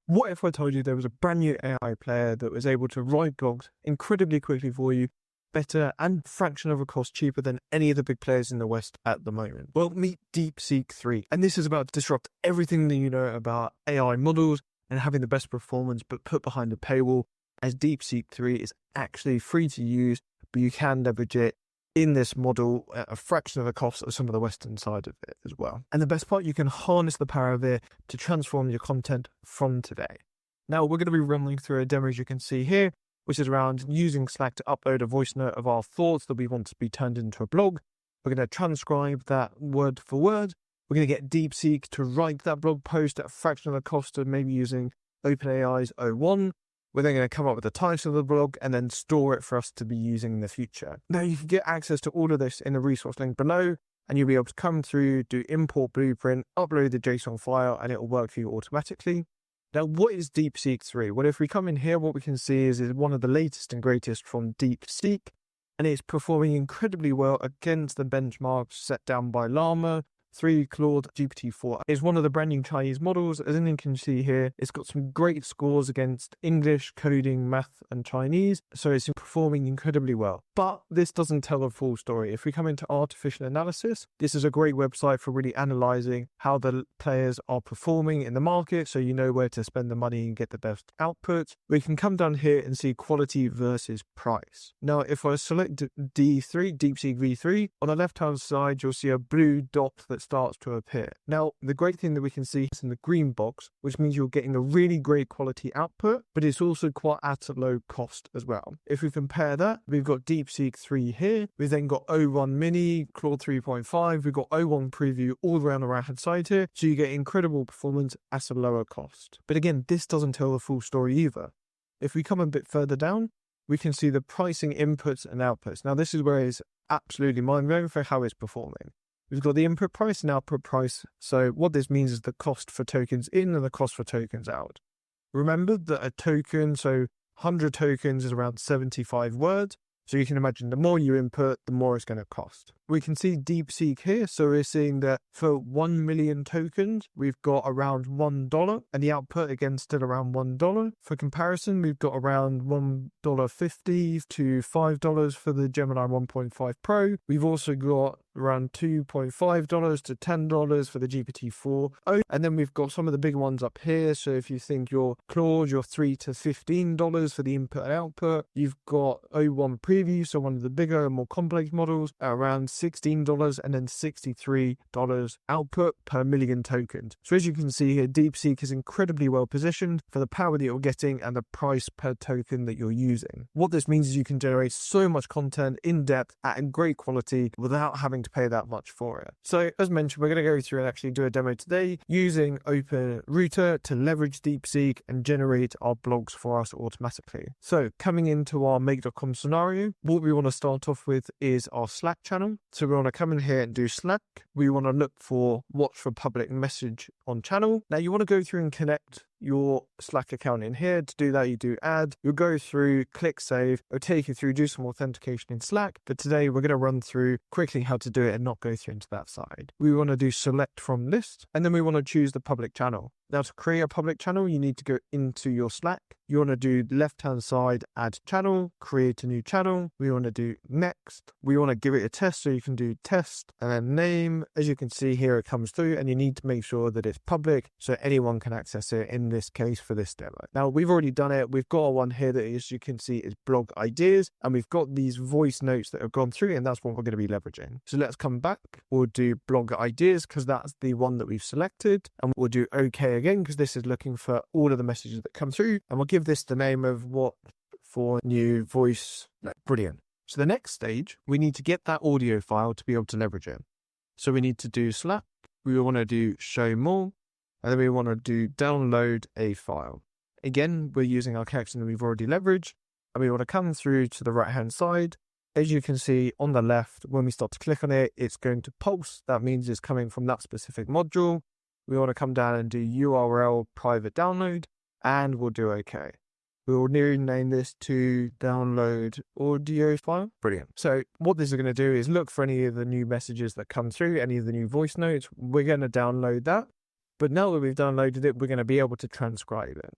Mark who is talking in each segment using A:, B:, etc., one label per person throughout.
A: What if I told you there was a brand new AI player that was able to write blogs incredibly quickly for you, better and fraction of a cost cheaper than any of the big players in the West at the moment? Well, meet DeepSeek 3. And this is about to disrupt everything that you know about AI models and having the best performance, but put behind a paywall, as DeepSeek 3 is actually free to use, but you can leverage it in this model at a fraction of the cost of some of the Western side of it as well. And the best part, you can harness the power of it to transform your content from today. Now, we're going to be running through a demo, as you can see here, which is around using Slack to upload a voice note of our thoughts that we want to be turned into a blog. We're going to transcribe that word for word. We're going to get DeepSeek to write that blog post at a fraction of the cost of maybe using OpenAI's O1. We're then going to come up with the title of the blog and then store it for us to be using in the future. Now, you can get access to all of this in the resource link below, and you'll be able to come through, do import blueprint, upload the JSON file, and it will work for you automatically. Now, what is DeepSeek 3? Well, if we come in here, what we can see is one of the latest and greatest from DeepSeek, and it's performing incredibly well against the benchmarks set down by Llama 3. Claude GPT-4 is one of the brand new Chinese models. As you can see here, it's got some great scores against English, coding, math, and Chinese. So it's performing incredibly well. But this doesn't tell the full story. If we come into artificial analysis, this is a great website for really analyzing how the players are performing in the market, so you know where to spend the money and get the best output. We can come down here and see quality versus price. Now, if I select D3, DeepSeek V3, on the left-hand side, you'll see a blue dot that starts to appear. Now, the great thing that we can see is in the green box, which means you're getting a really great quality output, but it's also quite at a low cost as well. If we compare that, we've got DeepSeek 3 here. We've then got O1 Mini, Claude 3.5. We've got O1 Preview all around the right-hand side here. So you get incredible performance at a lower cost. But again, this doesn't tell the full story either. If we come a bit further down, we can see the pricing inputs and outputs. Now, this is where it's absolutely mind-blowing for how it's performing. We've got the input price and output price. So what this means is the cost for tokens in and the cost for tokens out. Remember that a token, so 100 tokens is around 75 words. So you can imagine the more you input, the more it's going to cost. We can see DeepSeek here. So we're seeing that for 1 million tokens, we've got around $1, and the output again still around $1. For comparison, we've got around $1.50 to $5 for the Gemini 1.5 Pro. We've also got around $2.5 to $10 for the GPT-4. And then we've got some of the big ones up here. So if you think your Claude, you're $3 to $15 for the input and output. You've got O1 Preview, so one of the bigger and more complex models, at around $16 and then $63 output per million tokens. So as you can see here, DeepSeek is incredibly well positioned for the power that you're getting and the price per token that you're using. What this means is you can generate so much content in depth at a great quality without having to pay that much for it. So as mentioned, we're going to go through and actually do a demo today using OpenRouter to leverage DeepSeek and generate our blogs for us automatically. So coming into our make.com scenario, what we want to start off with is our Slack channel. So we want to come in here and do Slack. We want to look for watch for public message on channel. Now you want to go through and connect your Slack account in here. To do that, you do add, you'll go through, click save, it'll take you through, do some authentication in Slack. But today we're going to run through quickly how to do it and not go through into that side. We want to do select from list, and then we want to choose the public channel. Now to create a public channel, you need to go into your Slack. You want to do left-hand side, add channel, create a new channel. We want to do next. We want to give it a test, so you can do test and then name. As you can see here, it comes through, and you need to make sure that it's public so anyone can access it in this case for this demo. Now we've already done it. We've got one here that, as you can see, is blog ideas, and we've got these voice notes that have gone through, and that's what we're going to be leveraging. So let's come back. We'll do blog ideas because that's the one that we've selected, and we'll do OK again because this is looking for all of the messages that come through, and we'll give this the name of what for new voice. Brilliant. So the next stage, we need to get that audio file to be able to leverage it. So we need to do Slack. We want to do show more, and then we want to do download a file. Again, we're using our connection that we've already leveraged, and we want to come through to the right-hand side. As you can see on the left, when we start to click on it, it's going to pulse. That means it's coming from that specific module. We want to come down and do URL private download, and we'll do OK. We will rename this to download audio file. Brilliant. So what this is going to do is look for any of the new messages that come through, any of the new voice notes. We're going to download that. But now that we've downloaded it, we're going to be able to transcribe it.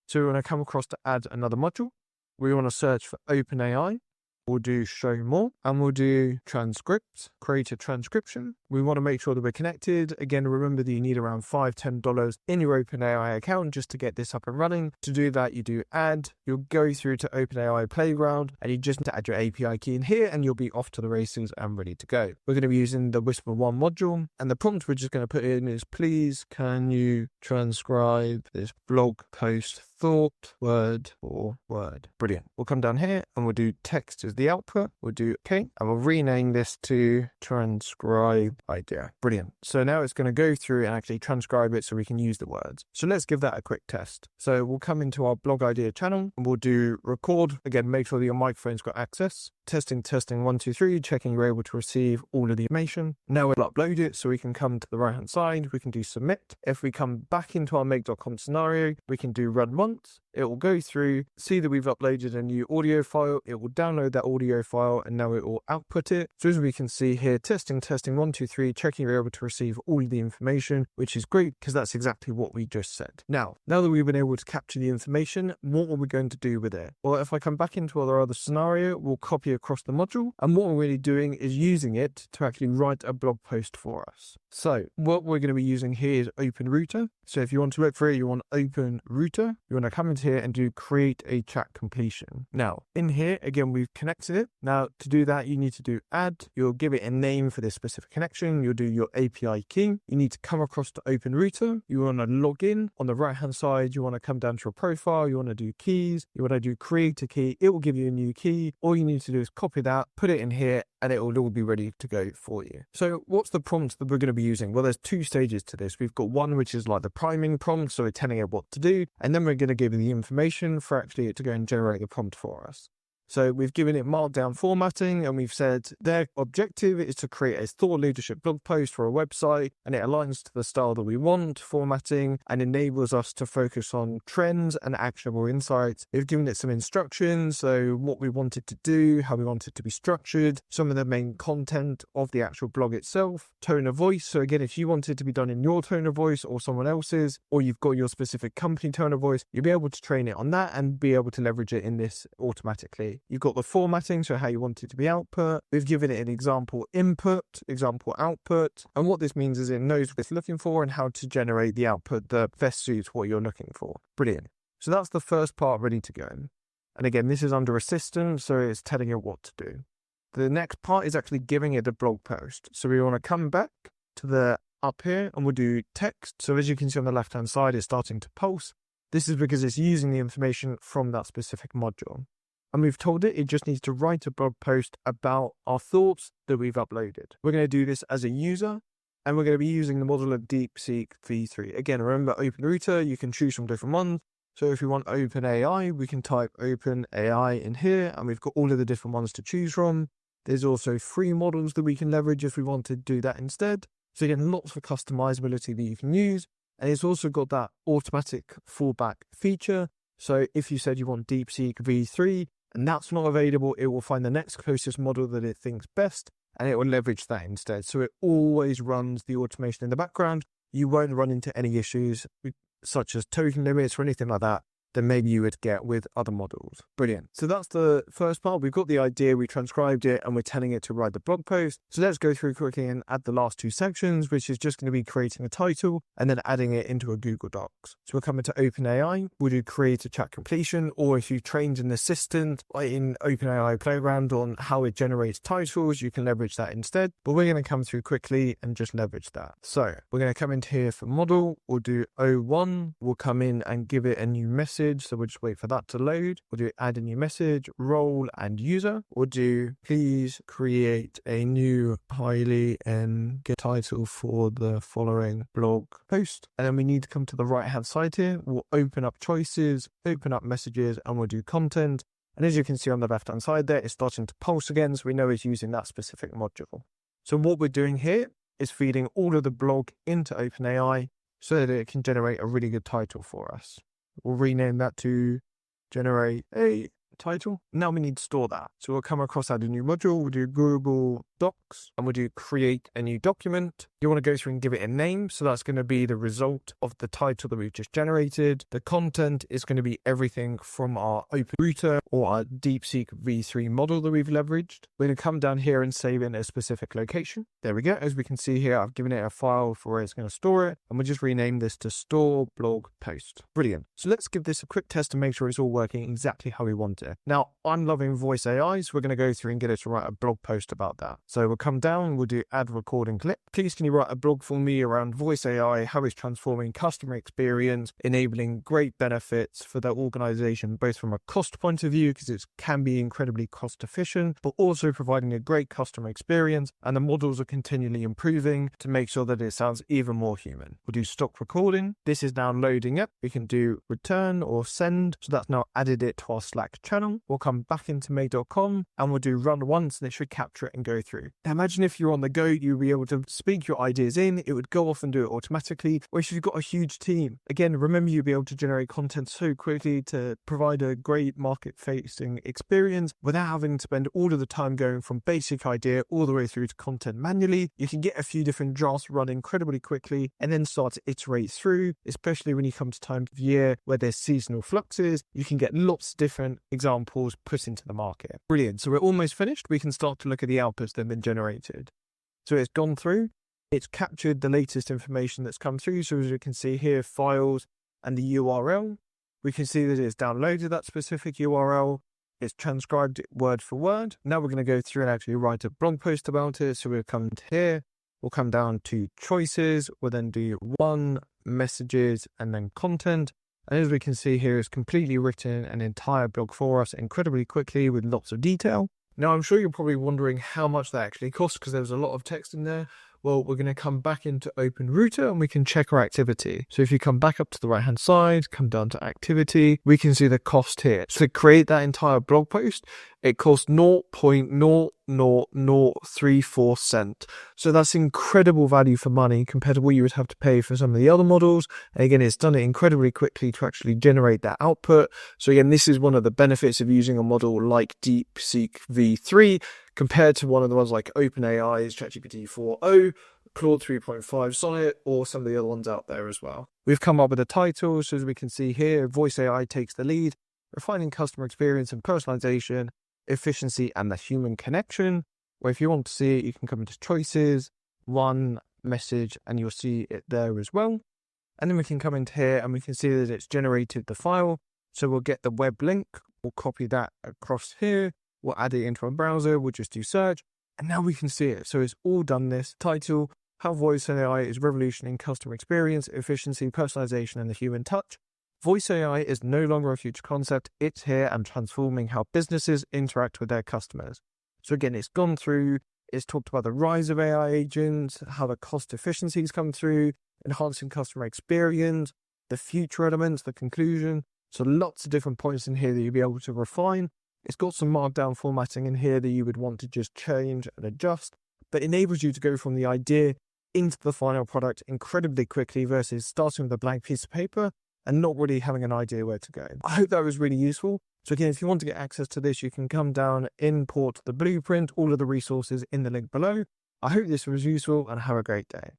A: So we want to come across to add another module. We want to search for OpenAI. We'll do show more and we'll do transcript, create a transcription. We want to make sure that we're connected. Again, remember that you need around $5, $10 in your OpenAI account just to get this up and running. To do that, you do add, you'll go through to OpenAI Playground and you just need to add your API key in here and you'll be off to the races and ready to go. We're going to be using the Whisper 1 module and the prompt we're just going to put in is, please, can you transcribe this blog post thought word for word? Brilliant. We'll come down here and we'll do text as the output. We'll do okay. And we'll rename this to transcribe idea. Brilliant. So now it's going to go through and actually transcribe it so we can use the words. So let's give that a quick test. So we'll come into our blog idea channel and we'll do record. Again, make sure that your microphone's got access. Testing, 1, 2, 3, checking you're able to receive all of the information. Now we'll upload it so we can come to the right hand side. We can do submit. If we come back into our make.com scenario, we can do run once. It will go through, see that we've uploaded a new audio file. It will download that audio file and now it will output it. So as we can see here, testing, 1, 2, 3, checking you're able to receive all of the information, which is great because that's exactly what we just said. Now that we've been able to capture the information, what are we going to do with it? Well, if I come back into our other scenario, we'll copy across the module. And what we're really doing is using it to actually write a blog post for us. So what we're going to be using here is OpenRouter. So if you want to look for it, you want OpenRouter. You want to come into here and do create a chat completion. Now in here, again, we've connected it. Now to do that, you need to do add. You'll give it a name for this specific connection. You'll do your API key. You need to come across to OpenRouter. You want to log in. On the right hand side, you want to come down to your profile. You want to do keys. You want to do create a key. It will give you a new key. All you need to do is copy that, put it in here, and it will all be ready to go for you. So what's the prompt that we're going to be using? Well, there's two stages to this. We've got one, which is like the priming prompt. So we're telling it what to do. And then we're going to give it the information for actually it to go and generate the prompt for us. So we've given it markdown formatting and we've said their objective is to create a thought leadership blog post for a website, and it aligns to the style that we want, formatting, and enables us to focus on trends and actionable insights. We've given it some instructions, so what we want it to do, how we want it to be structured, some of the main content of the actual blog itself, tone of voice. So again, if you want it to be done in your tone of voice or someone else's, or you've got your specific company tone of voice, you'll be able to train it on that and be able to leverage it in this automatically. You've got the formatting, so how you want it to be output. We've given it an example input, example output. And what this means is it knows what it's looking for and how to generate the output that best suits what you're looking for. Brilliant. So that's the first part ready to go. And again, this is under assistant, so it's telling it what to do. The next part is actually giving it a blog post. So we want to come back to the up here and we'll do text. So as you can see on the left-hand side, it's starting to pulse. This is because it's using the information from that specific module. And we've told it just needs to write a blog post about our thoughts that we've uploaded. We're going to do this as a user, and we're going to be using the model of DeepSeek V3. Again, remember OpenRouter, you can choose from different ones. So if we want OpenAI, we can type OpenAI in here, and we've got all of the different ones to choose from. There's also free models that we can leverage if we want to do that instead. So again, lots of customizability that you can use. And it's also got that automatic fallback feature. So if you said you want DeepSeek V3, and that's not available, it will find the next closest model that it thinks best, and it will leverage that instead. So it always runs the automation in the background. You won't run into any issues such as token limits or anything like that maybe you would get with other models. Brilliant. So that's the first part. We've got the idea, we transcribed it, and we're telling it to write the blog post. So let's go through quickly and add the last two sections, which is just going to be creating a title and then adding it into a Google Docs. So we'll come into OpenAI, we'll do create a chat completion, or if you've trained an assistant in OpenAI Playground on how it generates titles, you can leverage that instead. But we're going to come through quickly and just leverage that. So we're going to come into here for model, we'll do O1, we'll come in and give it a new message. So we'll just wait for that to load. We'll do add a new message, role and user. We'll do please create a new highly and get title for the following blog post. And then we need to come to the right hand side here. We'll open up choices, open up messages, and we'll do content. And as you can see on the left hand side there, it's starting to pulse again. So we know it's using that specific module. So what we're doing here is feeding all of the blog into OpenAI so that it can generate a really good title for us. We'll rename that to generate a title. Now we need to store that. So we'll come across, add a new module. We'll do Google docs, and we'll do create a new document. You want to go through and give it a name. So that's going to be the result of the title that we've just generated. The content is going to be everything from our open router or our DeepSeek V3 model that we've leveraged. We're going to come down here and save in a specific location. There we go. As we can see here, I've given it a file for where it's going to store it, and we'll just rename this to store blog post. Brilliant. So let's give this a quick test to make sure it's all working exactly how we want it. Now, I'm loving voice AI, so we're going to go through and get it to write a blog post about that. So we'll come down, we'll do add recording clip. Please can you write a blog for me around voice AI, how it's transforming customer experience, enabling great benefits for the organization, both from a cost point of view, because it can be incredibly cost efficient, but also providing a great customer experience, and the models are continually improving to make sure that it sounds even more human. We'll do stock recording. This is now loading up. We can do return or send. So that's now added it to our Slack channel. We'll come back into make.com and we'll do run once, and it should capture it and go through. Now imagine if you're on the go, you'll be able to speak your ideas in, it would go off and do it automatically. Or if you've got a huge team, again, remember you'll be able to generate content so quickly to provide a great market facing experience without having to spend all of the time going from basic idea all the way through to content manually. You can get a few different drafts run incredibly quickly and then start to iterate through, especially when you come to time of year where there's seasonal fluxes. You can get lots of different examples put into the market. Brilliant. So we're almost finished. We can start to look at the outputs that have been generated. So it's gone through. It's captured the latest information that's come through. So as you can see here, files and the URL. We can see that it's downloaded that specific URL. It's transcribed it word for word. Now we're going to go through and actually write a blog post about it. So we'll come to here. We'll come down to choices. We'll then do one, messages, and then content. And as we can see here, it's completely written an entire blog for us incredibly quickly with lots of detail. Now, I'm sure you're probably wondering how much that actually costs because there's a lot of text in there. Well, we're going to come back into Open Router and we can check our activity. So if you come back up to the right-hand side, come down to activity, we can see the cost here. So to create that entire blog post, it costs 0.00034 cents. So that's incredible value for money compared to what you would have to pay for some of the other models. And again, it's done it incredibly quickly to actually generate that output. So again, this is one of the benefits of using a model like DeepSeek V3 compared to one of the ones like OpenAI's ChatGPT 4.0, Claude 3.5 Sonnet, or some of the other ones out there as well. We've come up with a title, so as we can see here, Voice AI takes the lead, refining customer experience and personalization, efficiency, and the human connection. Where if you want to see it, you can come into choices, one, message, and you'll see it there as well. And then we can come into here and we can see that it's generated the file. So we'll get the web link, we'll copy that across here. We'll add it into our browser, we'll just do search, and now we can see it. So it's all done this. Title, how voice AI is revolutionizing customer experience, efficiency, personalization, and the human touch. Voice AI is no longer a future concept. It's here and transforming how businesses interact with their customers. So again, it's gone through, it's talked about the rise of AI agents, how the cost efficiencies come through, enhancing customer experience, the future elements, the conclusion. So lots of different points in here that you'll be able to refine. It's got some markdown formatting in here that you would want to just change and adjust, but enables you to go from the idea into the final product incredibly quickly versus starting with a blank piece of paper and not really having an idea where to go. I hope that was really useful. So again, if you want to get access to this, you can come down, import the blueprint, all of the resources in the link below. I hope this was useful and have a great day.